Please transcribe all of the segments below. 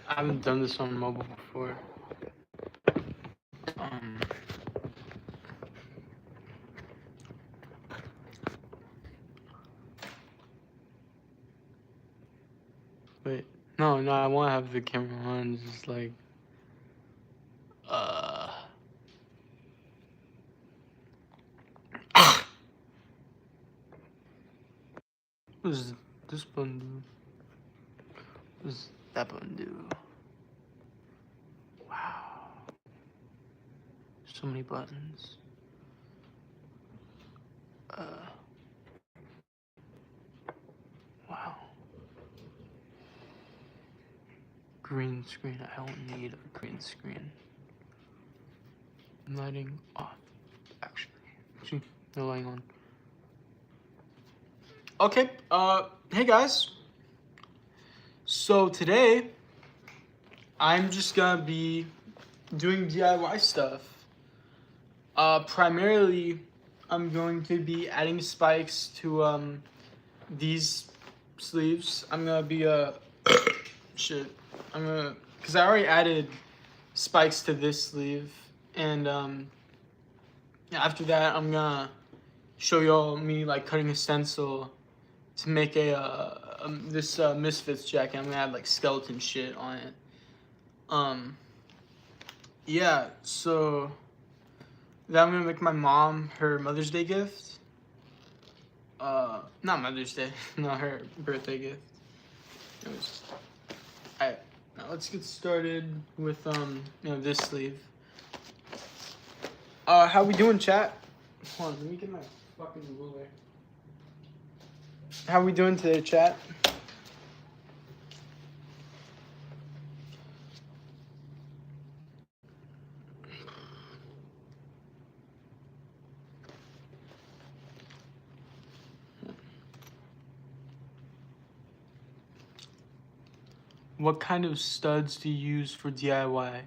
I haven't done this on mobile before. Um, wait, no, I want to have the camera on. Just like, uh, what does this button do? What does that button do? Wow, so many buttons. Wow. Green screen. I don't need a green screen. Lighting off. Actually, see, no lighting on. Okay. Hey guys. So today, I'm just gonna be doing DIY stuff. Primarily, I'm going to be adding spikes to these sleeves. I'm gonna be shit. Cause I already added spikes to this sleeve, and after that, I'm gonna show y'all me like cutting a stencil to make this Misfits jacket. I'm gonna add like skeleton shit on it. Yeah, so then I'm gonna make my mom her Mother's Day gift. Not Mother's Day, no, her birthday gift. Alright, now let's get started with this sleeve. How we doing, chat? Hold on, let me get my fucking ruler. How we doing today, chat? What kind of studs do you use for DIY?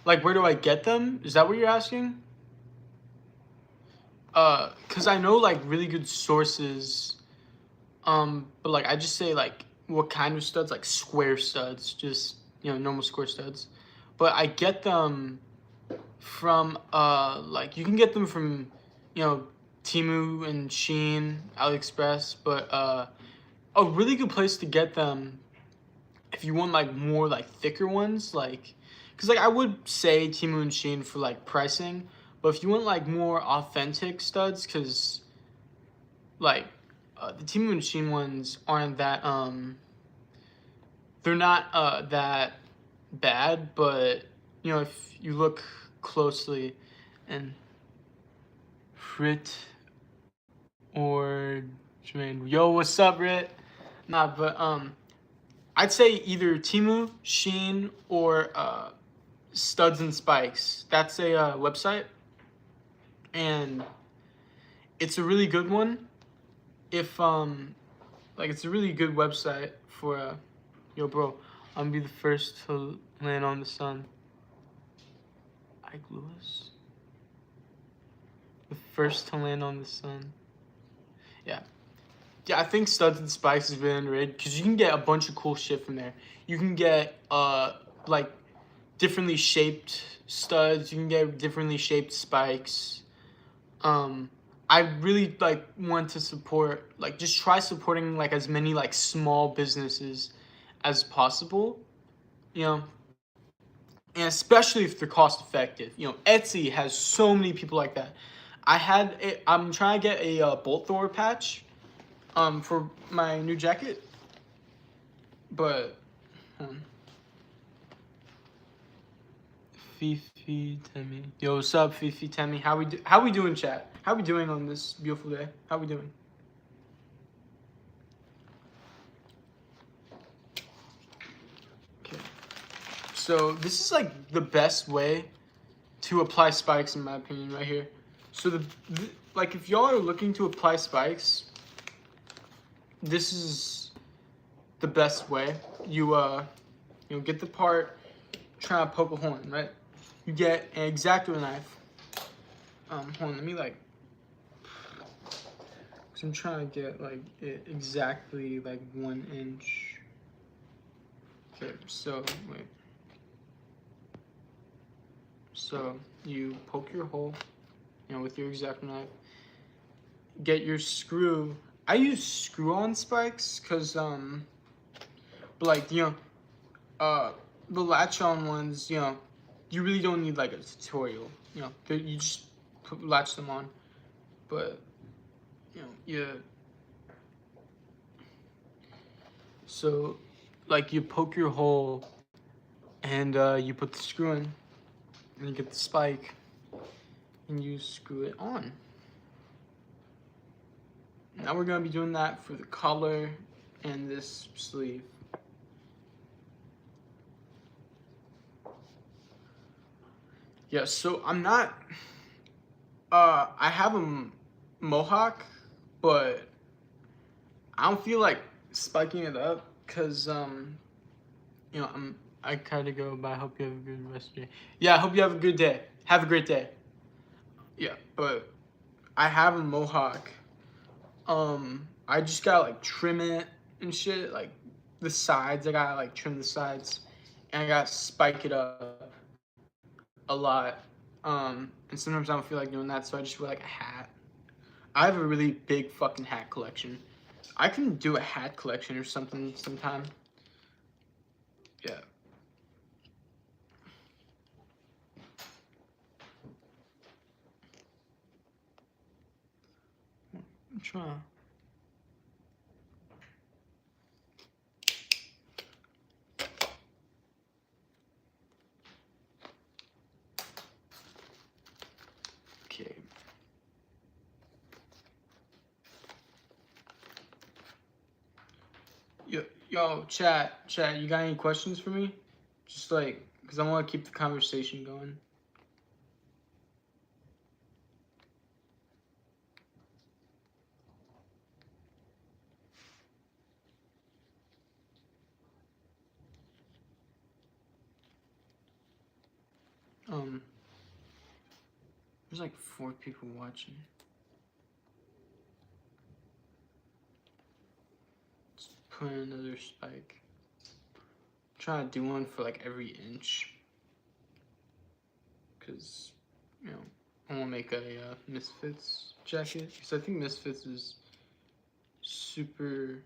Like where do I get them? Is that what you're asking? Cause I know like really good sources. But like I just say like what kind of studs, like square studs, just normal square studs. But I get them from like you can get them from Temu and Shein, AliExpress, but a really good place to get them if you want like more like thicker ones, like because like I would say Temu and Shein for like pricing, but if you want like more authentic studs, because like the Temu and Shein ones aren't that they're not that bad, but if you look closely and Rit or Jermaine, yo, what's up, Rit? Nah, but I'd say either Temu, Shein, or Studs and Spikes. That's a website, and it's a really good one. If like it's a really good website for yo, bro, I'm gonna be the first to land on the sun. Ike Lewis, the first to land on the sun. Yeah. Yeah, I think Studs and Spikes is really underrated because you can get a bunch of cool shit from there. You can get like differently shaped studs. You can get differently shaped spikes. I really like want to support, like just try supporting like as many like small businesses as possible. You know, and especially if they're cost effective. Etsy has so many people like that. I'm trying to get a bolt thrower patch for my new jacket, but Fifi Temi, yo, what's up, Fifi Temi? How we doing, chat? How we doing on this beautiful day? How we doing? Okay, so this is like the best way to apply spikes in my opinion, right here. So like if y'all are looking to apply spikes, this is the best way. You get the part, try to poke a hole in, right? You get an X-Acto knife. Hold on, let me like. So I'm trying to get like it exactly like 1 inch. Okay, so wait. So you poke your hole, with your X-Acto knife. Get your screw. I use screw-on spikes because but like the latch-on ones, you really don't need like a tutorial. You just latch them on, but yeah. So, like you poke your hole, and you put the screw in, and you get the spike, and you screw it on. Now we're gonna be doing that for the collar and this sleeve. Yeah, so I'm not, I have a mohawk, but I don't feel like spiking it up, cause I kind of go, but I hope you have a good rest of your day. Yeah, I hope you have a good day. Have a great day. Yeah, but I have a mohawk. I just gotta like trim it and shit, like the sides. I gotta like trim the sides, and I gotta spike it up a lot. And sometimes I don't feel like doing that, so I just wear like a hat. I have a really big fucking hat collection. I can do a hat collection or something sometime. Yeah. I'm trying. Okay. Yo, chat, you got any questions for me? Just like, because I want to keep the conversation going. There's like 4 people watching. Let's put in another spike. Try to do one for like every inch. Because, I want to make a Misfits jacket. Because I think Misfits is super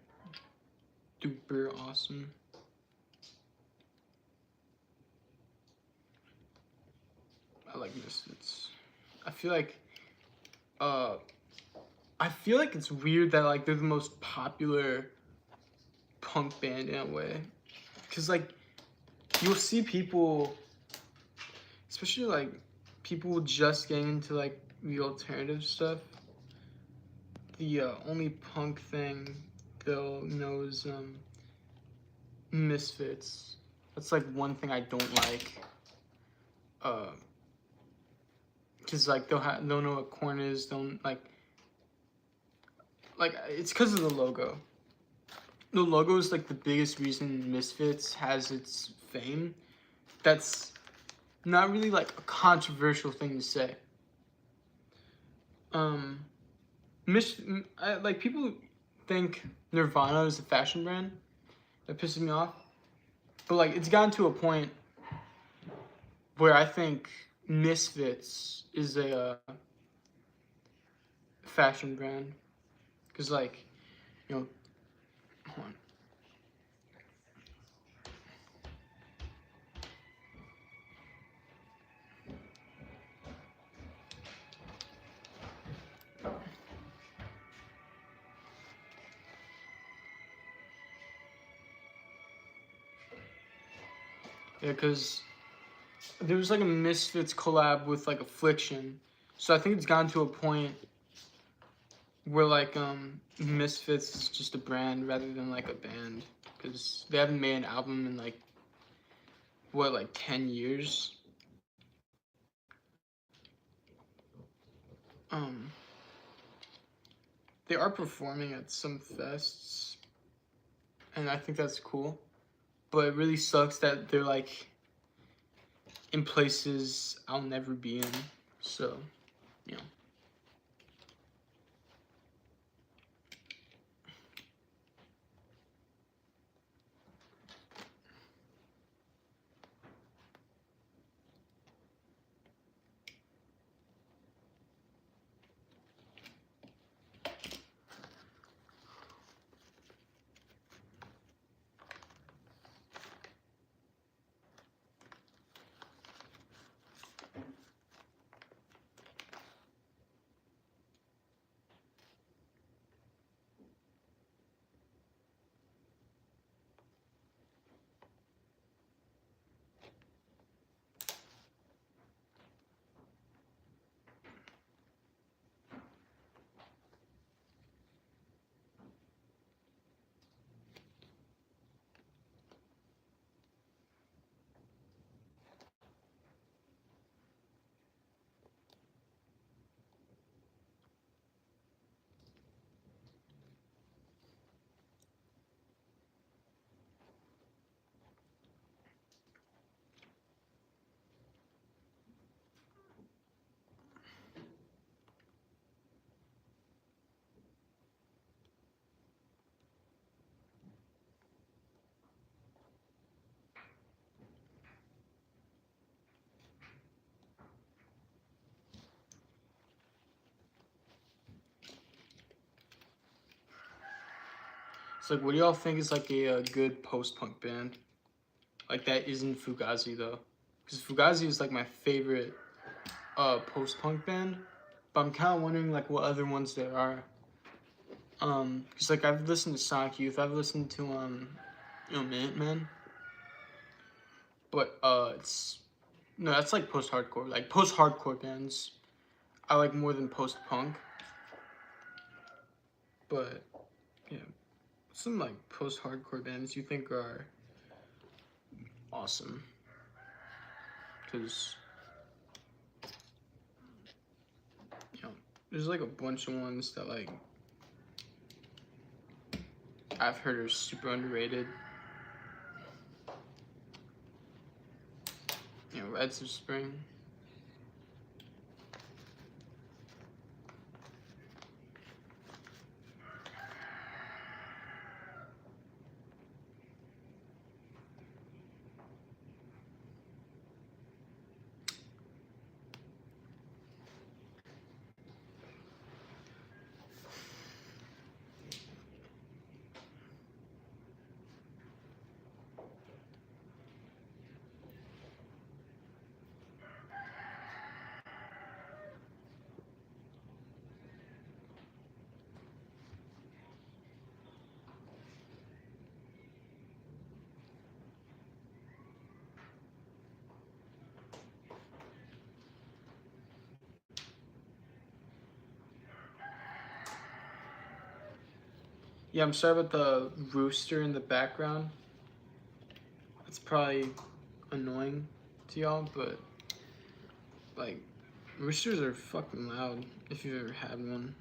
duper awesome. I like Misfits. I feel like it's weird that like they're the most popular punk band in a way, because like you'll see people, especially like people just getting into like the alternative stuff, the only punk thing they'll know is Misfits. That's like one thing I don't like, because like they'll know what Korn is, don't like it's because of the logo. The logo is like the biggest reason Misfits has its fame. That's not really like a controversial thing to say. Like people think Nirvana is a fashion brand. That pisses me off. But like it's gotten to a point where I think Misfits is a fashion brand, because like hold on. Yeah, because there was like a Misfits collab with like Affliction, so I think it's gotten to a point where like Misfits is just a brand rather than like a band, because they haven't made an album in like 10 years. They are performing at some fests, and I think that's cool, but it really sucks that they're like in places I'll never be in. So It's like, what do y'all think is like a good post-punk band? Like that isn't Fugazi though, because Fugazi is like my favorite post-punk band. But I'm kind of wondering like what other ones there are. Cause like I've listened to Sonic Youth, I've listened to Minutemen, but it's no, that's like post-hardcore. Like post-hardcore bands, I like more than post-punk. But yeah, some like post-hardcore bands you think are awesome, cause there's like a bunch of ones that like I've heard are super underrated. Reds of Spring. Yeah, I'm sorry about the rooster in the background. It's probably annoying to y'all, but like roosters are fucking loud if you've ever had one.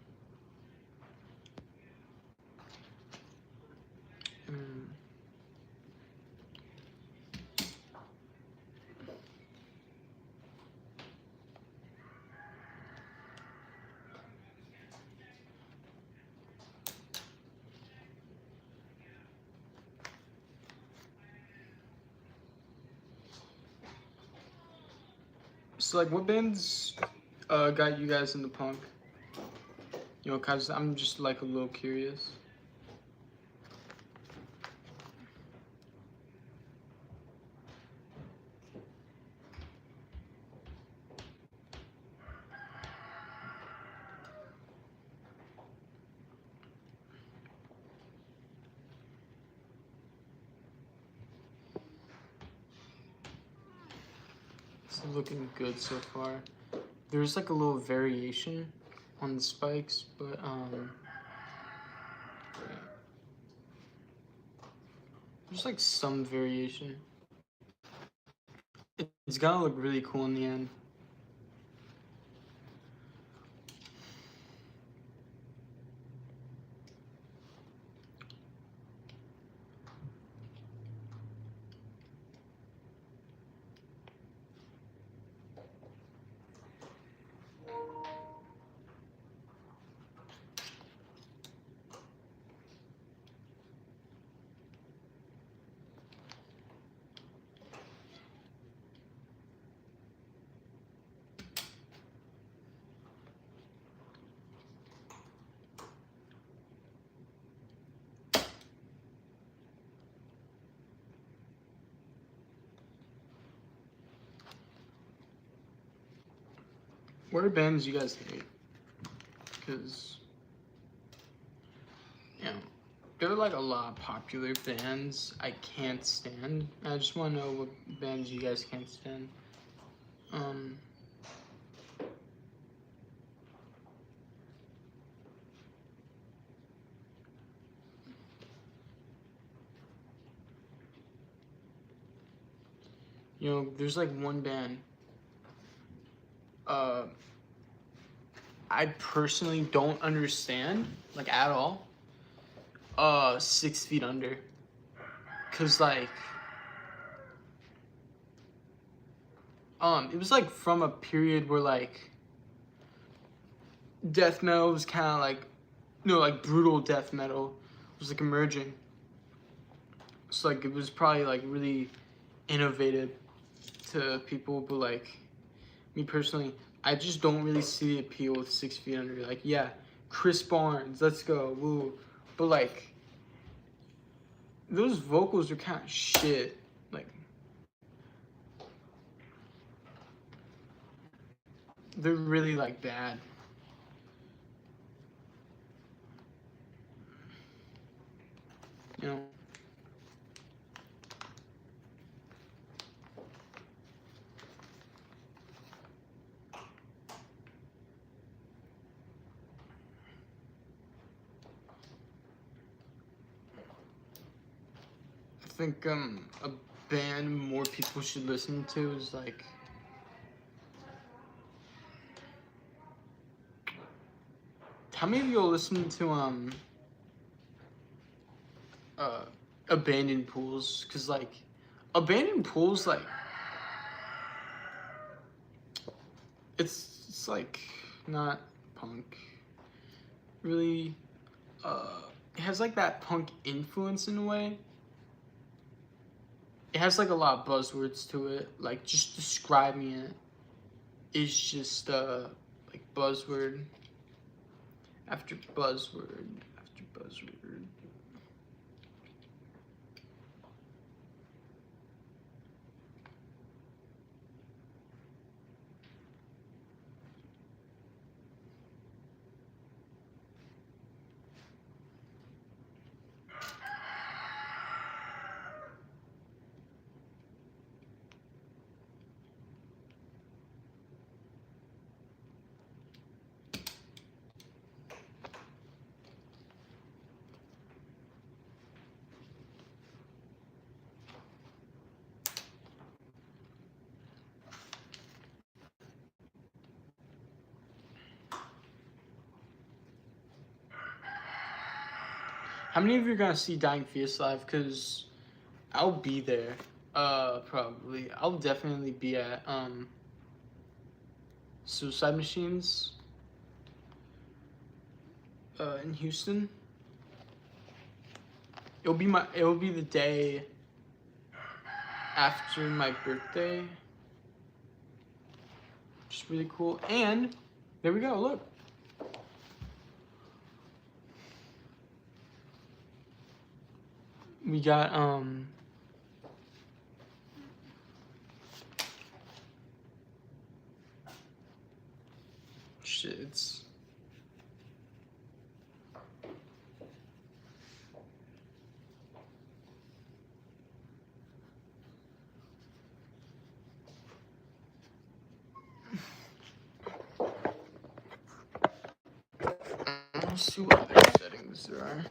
So like, what bands got you guys into punk? Cause I'm just like a little curious. It's looking good so far. There's like a little variation on the spikes, but there's like some variation. It's gonna look really cool in the end. What are bands you guys hate? Because, there are like a lot of popular bands I can't stand. I just want to know what bands you guys can't stand. There's like one band I personally don't understand, like at all. 6 Feet Under. Cause like it was like from a period where like death metal was kind of like, like brutal death metal was like emerging. So like it was probably like really innovative to people, but like me personally, I just don't really see the appeal with 6 Feet Under. Like, yeah, Chris Barnes, let's go, woo. But like, those vocals are kind of shit. Like, they're really like bad. You know. I think a band more people should listen to is like how many of you listen to abandoned pools? Cause like abandoned pools like it's like not punk really it has like that punk influence in a way. It has like a lot of buzzwords to it. Like just describing it is just like buzzword after buzzword after buzzword. How many of you are gonna see Dying Fetus live? Cause I'll be there. Probably. I'll definitely be at Suicide Machines in Houston. It'll be the day after my birthday. Which is really cool. And there we go, look. We got shit, it's let's see what other settings there are.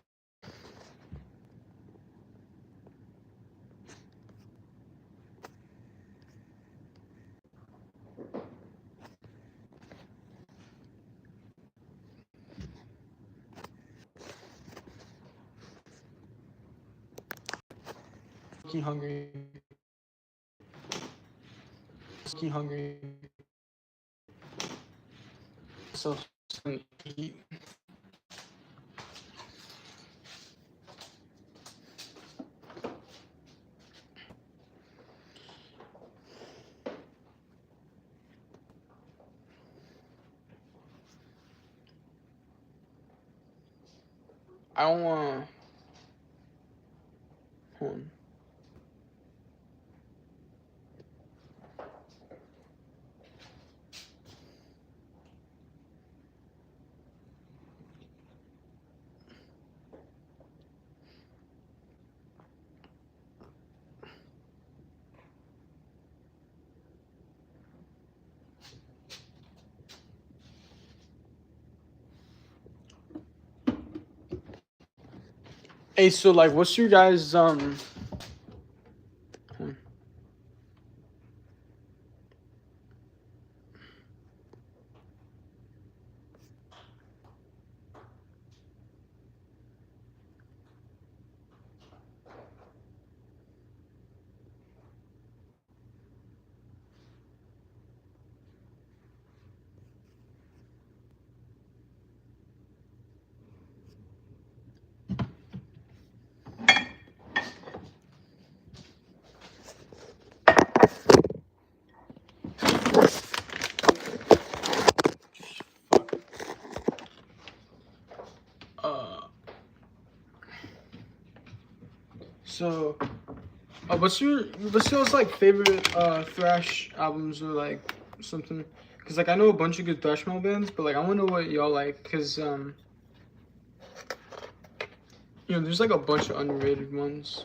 Hungry. Hungry. So eat. I don't wanna. Hold on. Hey, so like, what's your guys So, what's y'all's like favorite thrash albums or like something? Cause like I know a bunch of good thrash metal bands, but like I want to know what y'all like. Cause there's like a bunch of underrated ones.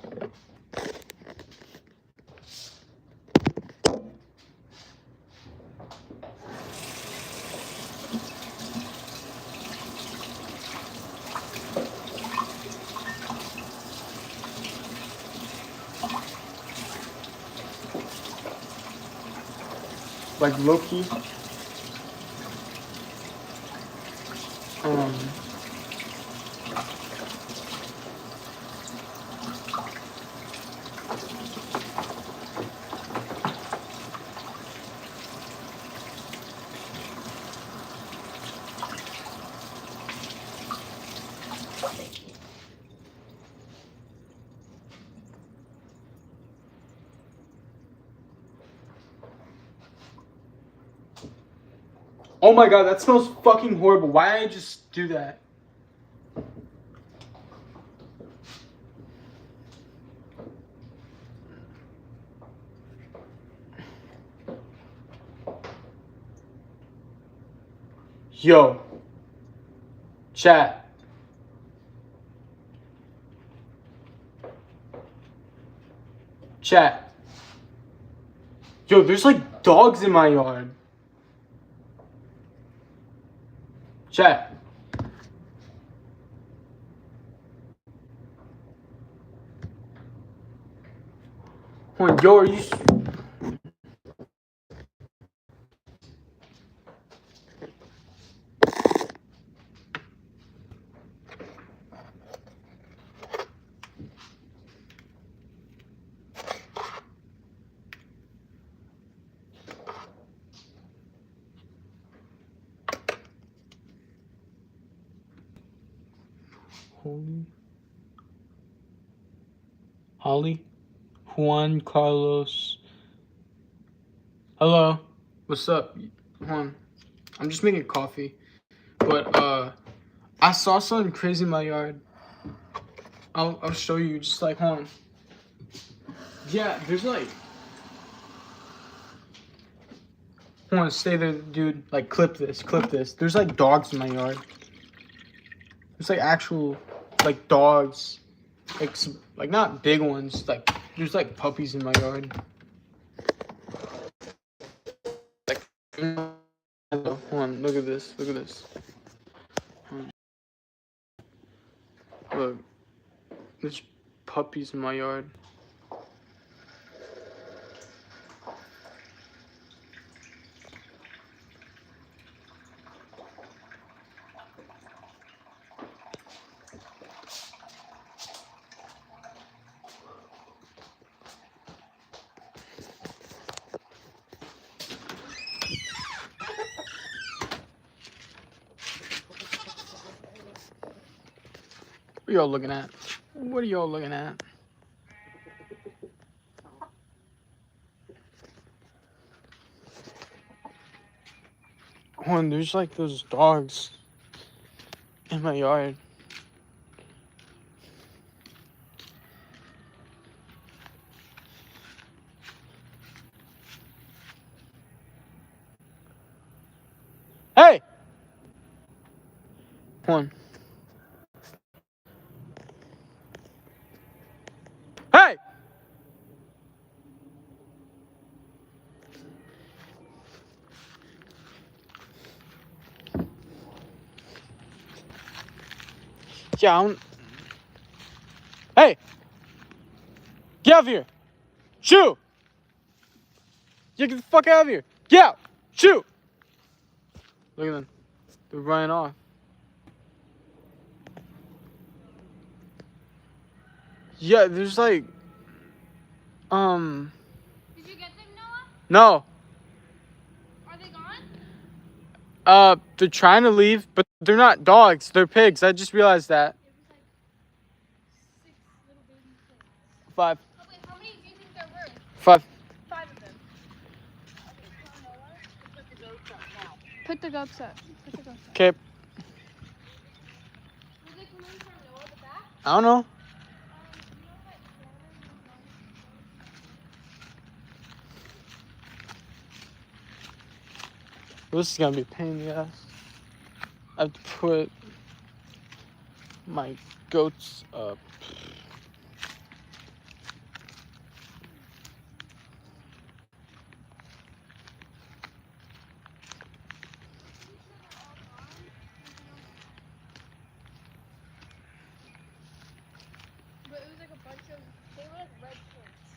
Like Loki. Um. Oh my god, that smells fucking horrible. Why did I just do that? Yo. Chat. Chat. Yo, there's like dogs in my yard. Chat. Hold on, yo, are you... Holly? Juan Carlos. Hello. What's up? Juan. I'm just making coffee. But I saw something crazy in my yard. I'll show you. Just like, hold on. Yeah, there's like... Hold on, stay there, dude. Like, clip this. There's like dogs in my yard. There's like actual, like, dogs. Like, some, like not big ones. Like, there's like puppies in my yard. Like, hold on, look at this. Look, there's puppies in my yard. What are y'all looking at? Hold on, there's like those dogs in my yard. Hey! Hold on. Hey! Yeah, Hey! Get out of here! Shoo! You get the fuck out of here! Get out! Shoo! Look at them. They're running off. Yeah, there's like... Did you get them, Noah? No. Are they gone? They're trying to leave, but they're not dogs. They're pigs. I just realized that. It was like 6 little baby pigs. 5. Oh, wait, how many do you think there were? 5. 5 of them. Put the goats up. Okay. Were they coming from Noah the back? I don't know. You know that This is gonna be a pain in the ass. I have to put my goats up. But it was like a bunch of, they were like red points.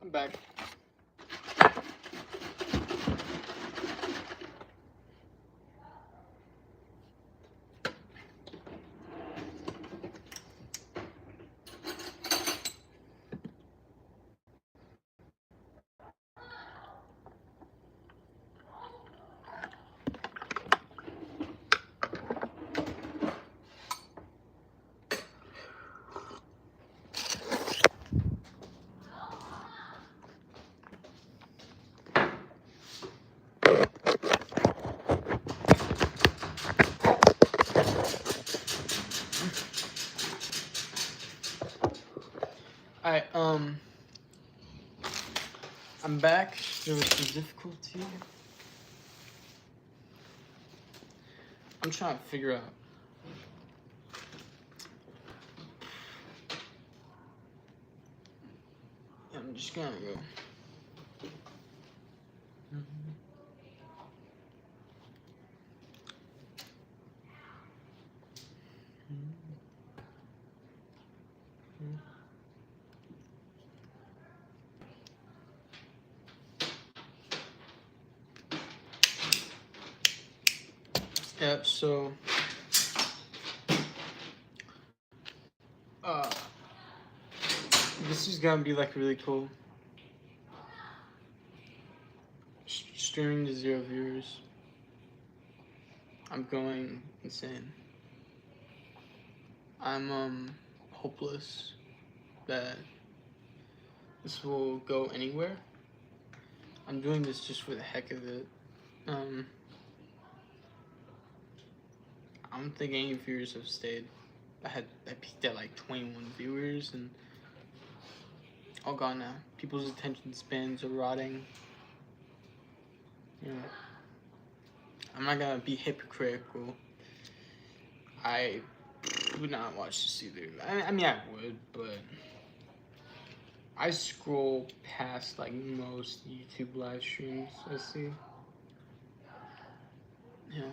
I'm back. Alright, I'm back. There was some difficulty. I'm trying to figure out. I'm just gonna go. Yeah, so this is gonna be like really cool. Streaming to 0 viewers. I'm going insane. I'm hopeless that this will go anywhere. I'm doing this just for the heck of it. I don't think any viewers have stayed. I peaked at like 21 viewers and all gone now. People's attention spans are rotting. You know, I'm not gonna be hypocritical. I would not watch this either. I mean, I would, but I scroll past like most YouTube live streams I see. Yeah.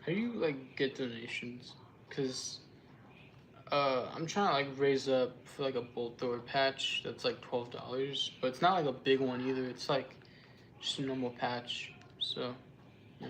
How do you like get donations? Cause I'm trying to like raise up for like a bolt thrower patch that's like $12, but it's not like a big one either. It's like just a normal patch. So, yeah.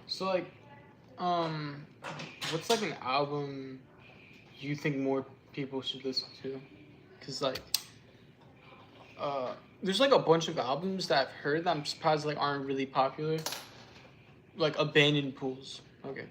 So like, what's like an album you think more people should listen to? Cause like, there's like a bunch of albums that I've heard that I'm surprised like aren't really popular. Like Abandoned Pools. Okay.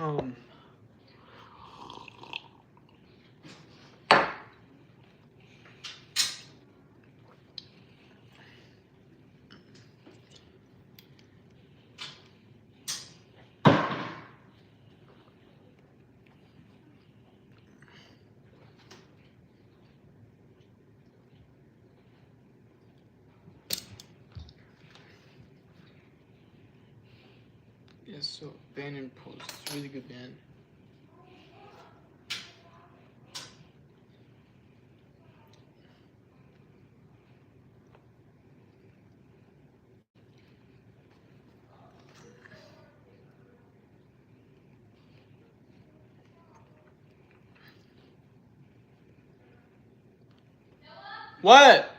Um. Yeah, so Abandoned Pools. It's a really good band. What?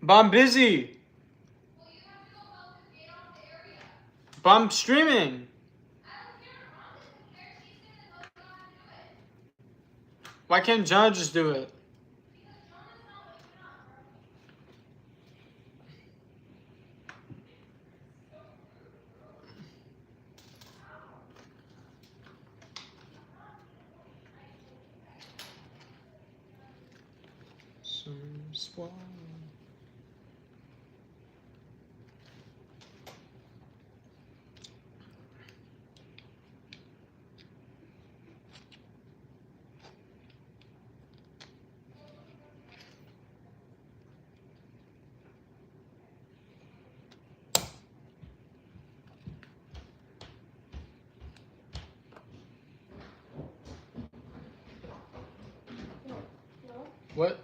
But I'm busy. But I'm streaming. Why can't John just do it? Some swallow. No. What?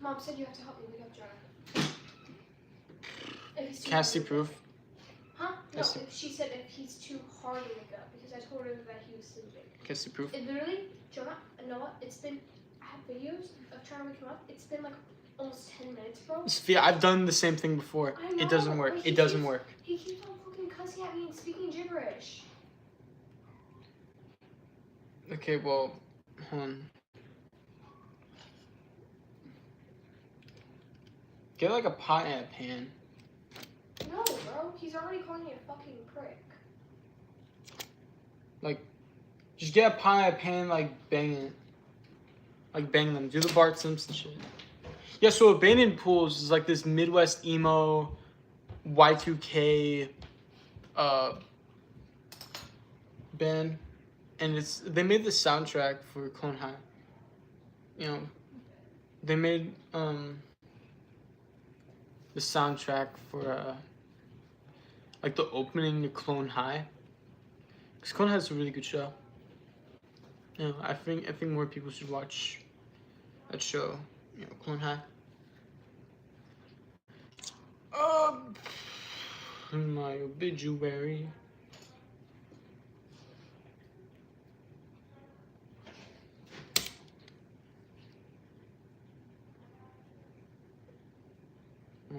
Mom said you have to help me wake up Jonah. If he's too Can't hard see to wake proof. up. Huh? No, Can't see- she said if he's too hard to wake up because I told her that he was sleeping. Can't see proof. It literally, Jonah and Noah, it's been, I have videos of trying to wake him up. It's been like almost 10 minutes, bro. Sophia, I've done the same thing before. I know, It doesn't work. but he It doesn't keeps- work. He keeps on fucking cussing at me and speaking gibberish. Okay, well, hold on. Get like a pot and a pan. No, bro. He's already calling me a fucking prick. Just get a pot and a pan, like bang it. Like bang them. Do the Bart Simpson shit. Yeah, so Abandoned Pools is like this Midwest emo Y2K band. And they made the soundtrack for Clone High. You know, they made the soundtrack for like the opening to Clone High. Because Clone High is a really good show. You know, I think more people should watch that show. You know, Clone High. My obituary. Yeah.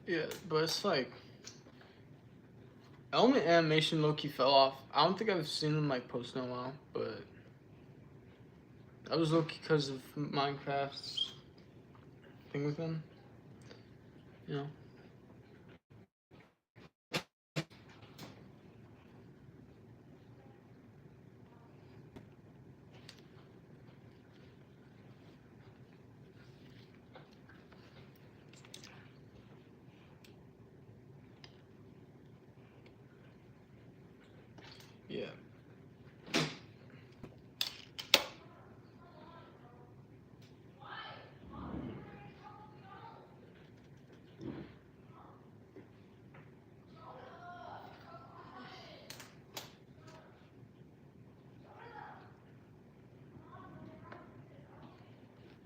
Yeah, but it's like Element Animation low-key fell off. I don't think I've seen them like post in a while, but that was low-key because of Minecraft's thing with them. You know.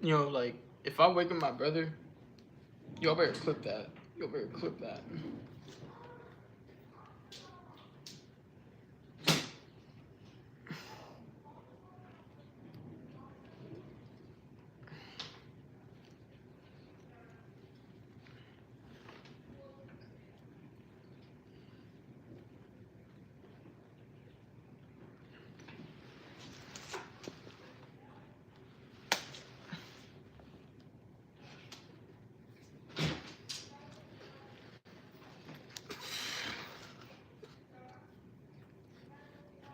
You know, like if I wake up my brother, y'all better clip that. Y'all better clip that.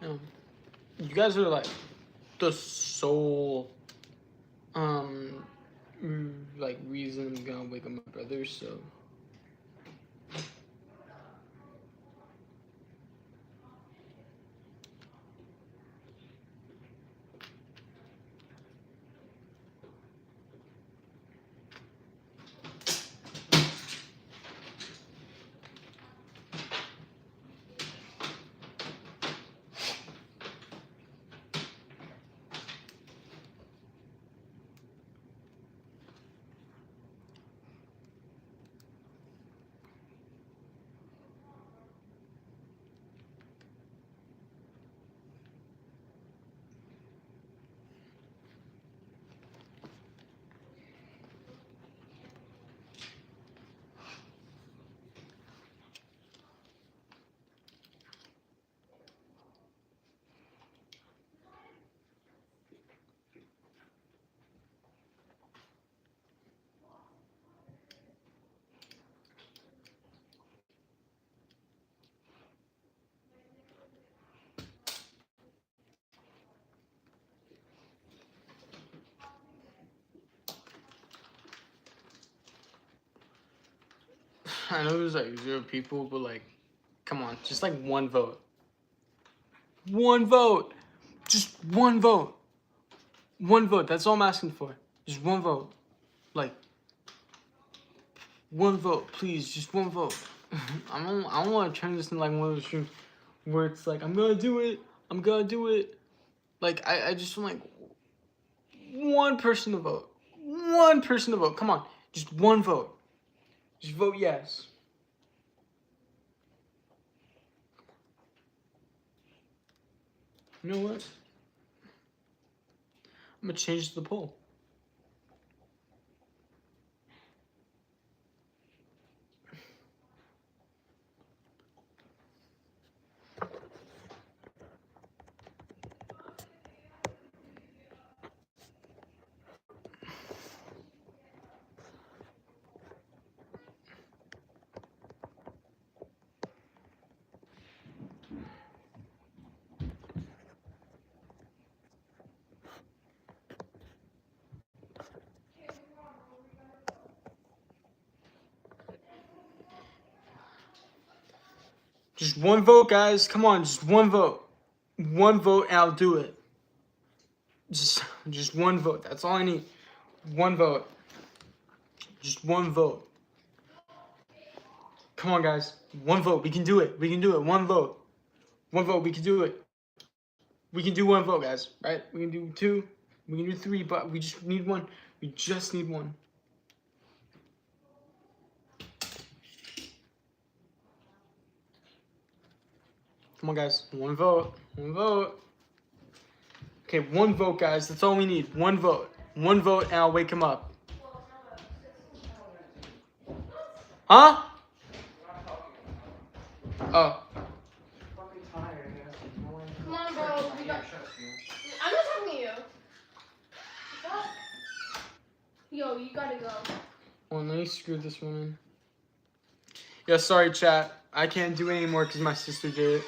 You know, you guys are like the sole like reason I'm gonna wake up my brother, so I know there's like 0 people, but like, come on, just like one vote. One vote. Just one vote. One vote. That's all I'm asking for. Just one vote. Like, one vote, please. Just one vote. I don't want to turn this into like one of those streams where it's like, I'm gonna do it. I'm gonna do it. Like, I just want like one person to vote. One person to vote. Come on. Just one vote. Just vote yes. You know what? I'm gonna change the poll. Just one vote, guys. Come on, just one vote. One vote, and I'll do it. Just one vote. That's all I need. One vote. Just one vote. Come on, guys. One vote. We can do it. We can do it. One vote. One vote. We can do it. We can do one vote, guys. Right? We can do 2. We can do 3, but we just need one. We just need one. Come on, guys. One vote. One vote. Okay, one vote, guys. That's all we need. One vote. One vote, and I'll wake him up. Huh? Oh. Come on, bro. I'm not talking to you. What? Yo, you gotta go. Well, let me screw this one in. Yeah, sorry, chat. I can't do it anymore because my sister did it.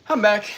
I'm back.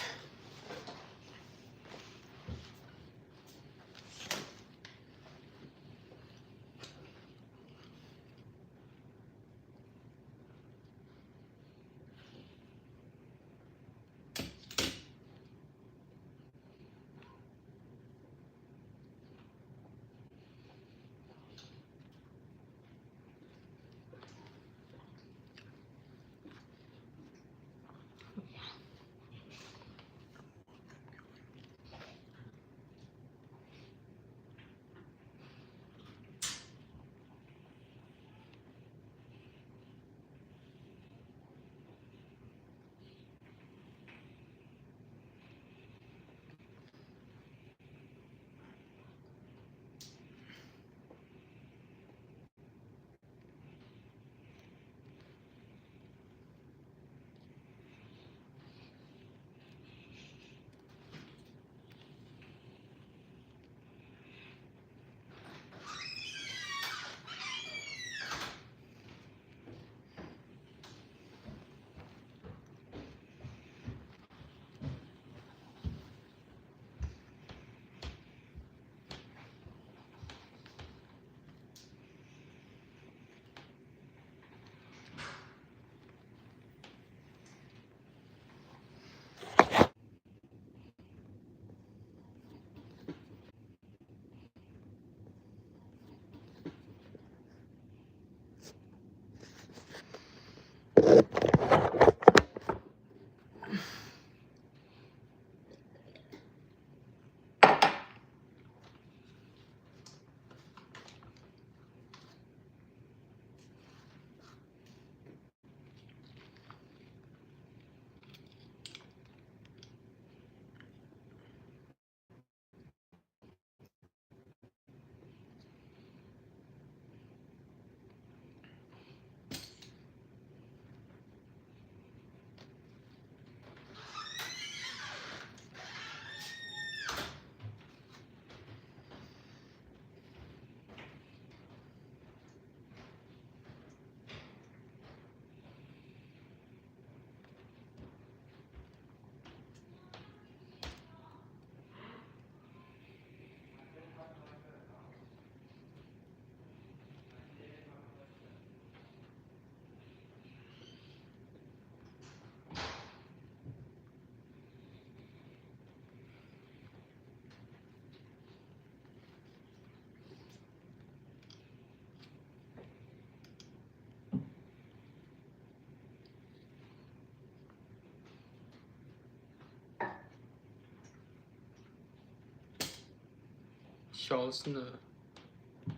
Y'all listen to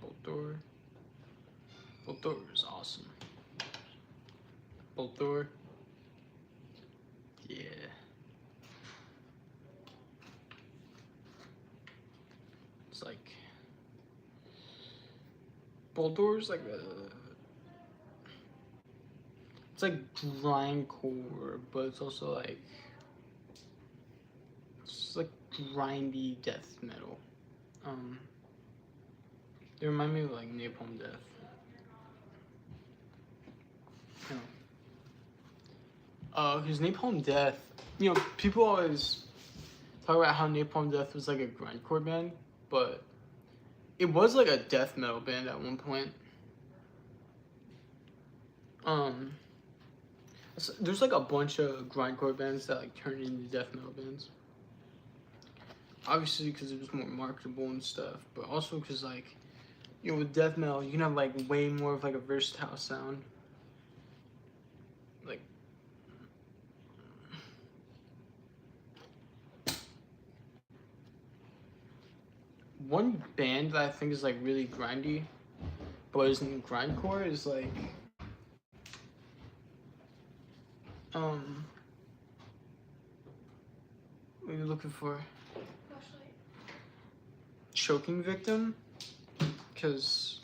Bolt Door. Bolt Door is awesome. Bolt Door. Yeah. It's like Bolt Door is like it's like grindcore, but it's also like it's like grindy death metal. They remind me of like Napalm Death. You know, because Napalm Death, you know, people always talk about how Napalm Death was like a grindcore band, but it was like a death metal band at one point. There's like a bunch of grindcore bands that like turned into death metal bands. Obviously, because it was more marketable and stuff, but also because like, you know, with death metal, you can have like way more of like a versatile sound. Like, one band that I think is like really grindy, but isn't grindcore is like, what are you looking for? Flashlight. Choking Victim, because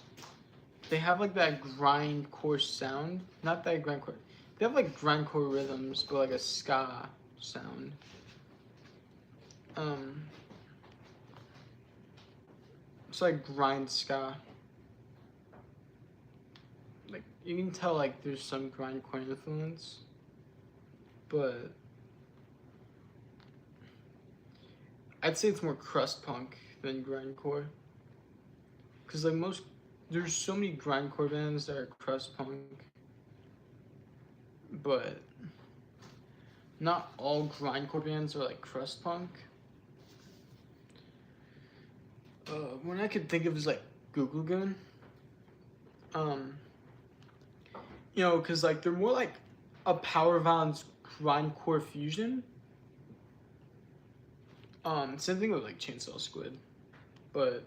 they have like that grindcore sound. Not that grindcore. They have like grindcore rhythms, but like a ska sound. It's like grind ska. Like you can tell like there's some grindcore influence, but I'd say it's more crust punk than grindcore. Cause like there's so many grindcore bands that are crust punk, but not all grindcore bands are like crust punk. One I could think of is like Google Gun. You know, cause like they're more like a power violence grindcore fusion. Same thing with like Chainsaw Squid, but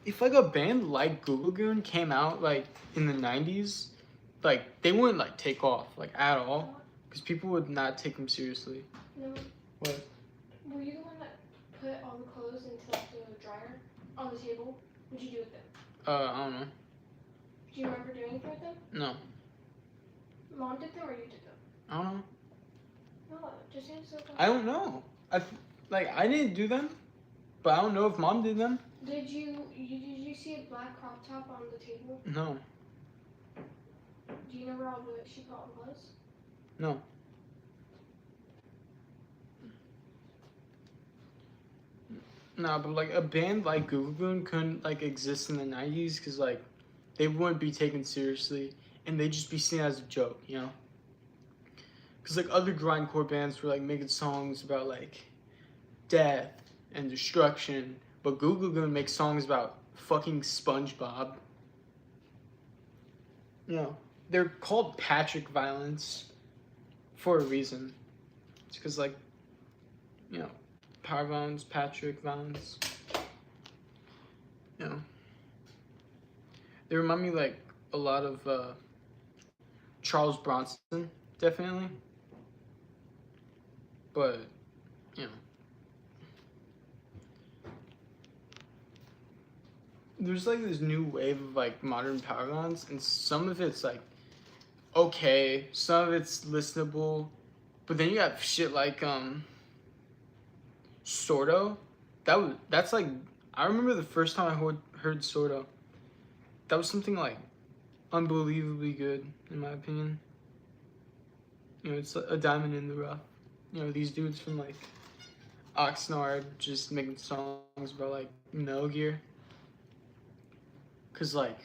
if like a band like Google Goon came out like in the '90s, like they wouldn't like take off like at all, because people would not take them seriously. No. What? Were you the one that put all the clothes into like the dryer on the table? What'd you do with them? I don't know. Do you remember doing anything with them? No. Mom did them or you did them? I don't know. No, just answer the question. I don't know. I didn't do them, but I don't know if Mom did them. Did you see a black crop top on the table? No. Do you know where all the she put on was? No. No, but like a band like Google Goon couldn't like exist in the '90s because like they wouldn't be taken seriously and they'd just be seen as a joke, you know? Because like other grindcore bands were like making songs about like death and destruction, but Google Goon makes songs about fucking SpongeBob. You know, they're called Patrick Violence for a reason. It's because like, you know, power violence, Patrick violence. You know, they remind me like a lot of Charles Bronson, definitely. But, you know, there's like this new wave of like modern power violence, and some of it's like okay, some of it's listenable, but then you have shit like Sordo. That's like, I remember the first time I heard Sordo. That was something like unbelievably good in my opinion. You know, it's a diamond in the rough. You know, these dudes from like Oxnard just making songs about like Metal Gear. Cause like,